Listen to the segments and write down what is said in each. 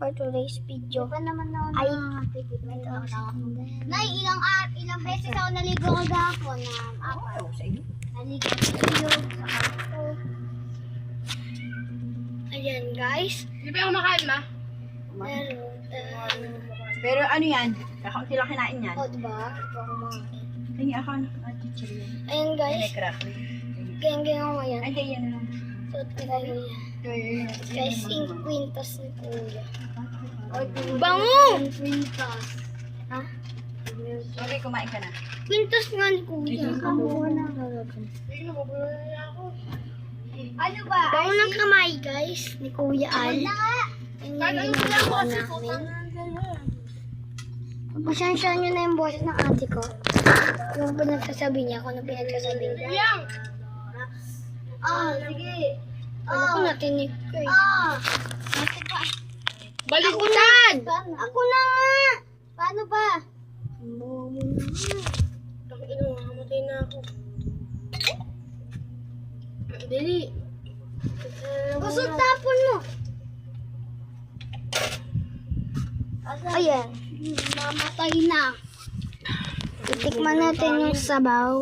for today's video ay Nay, ilang beses ako naligo kagahapon na apat. Sa iyo. Naligo sa ilog, sa kanto. ayan guys. Hindi pa yung makain, ma? Meron Pero ano yan? Kakaunti lang kinain yan. O, diba? Tingin ako ng chichirya. ayan guys. crackling. Geng-geng ako yan. Ay, yan lang. Suot ko tayo yan. Guys, yung kwintas ni Kuya. Bango! Kwintas. Ha? Okay, kumain ka na. Kwintas nga ni Kuya. Bango na. Ano ba? Bango ng kamay guys ni Kuya Al. Ano Yung ginagawa namin. Pasensya nyo na yung boses ng ate ko. Yung pinagsasabi niya, kung ano pinagsasabi niya. Sige. Wala ko natinig ko eh. Balikutan! Ako na nga! Paano ba? Nakamatay na ako. Dali. Gusto tapon mo. Ayan. Mamatay na. Titikman natin yung sabaw.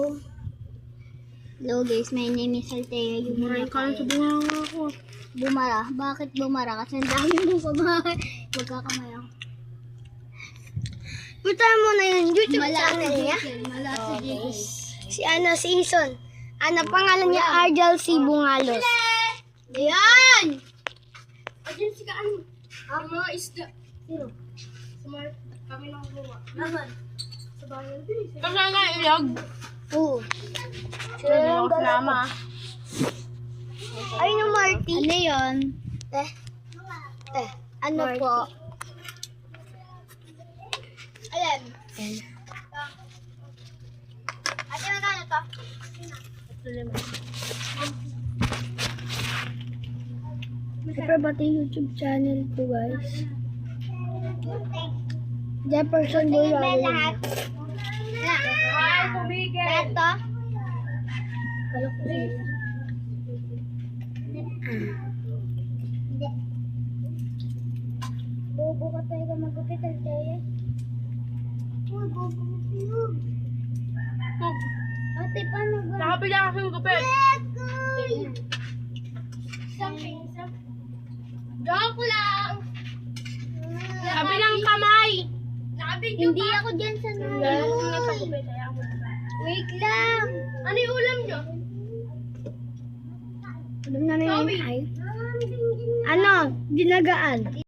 Hello guys, my name is Altea. Maraming kain sa bunga ako. Bumara. Bakit bumara? Kasi ang dami mo sa bahay. Magkakamay ako. Punta mo na yung YouTube Mala channel niya. Mala sa JJ. Si ano, si Ison. Ano pangalan niya? Argel C. Bungalos. Ayan! Ayun si Kaan. Ang mga isda. Sino? Smart. Kami lang gumawa. Nasaan? Sa bayan din. Kasama nga ilog. Oo. Hindi ako sinama. Ay, no, Marty. Ano yun? Ano Marty. po? Ayan. Ate, magkano to? Siyempre pati YouTube channel ko, guys. Jefferson Tingin ba Boyalo. lahat? Lahat to? Kala ko sa'yo. Bobo ka talaga magupit, Altea. Uy, bobo ka pilog. Ate, paano ba? Nakabila kasi yung gupit. Joke lang! Kabilang kamay. Hindi ako dyan sa Wait lang! Ano yung ulam nyo? Alam na yun. Ano? Dinagaan.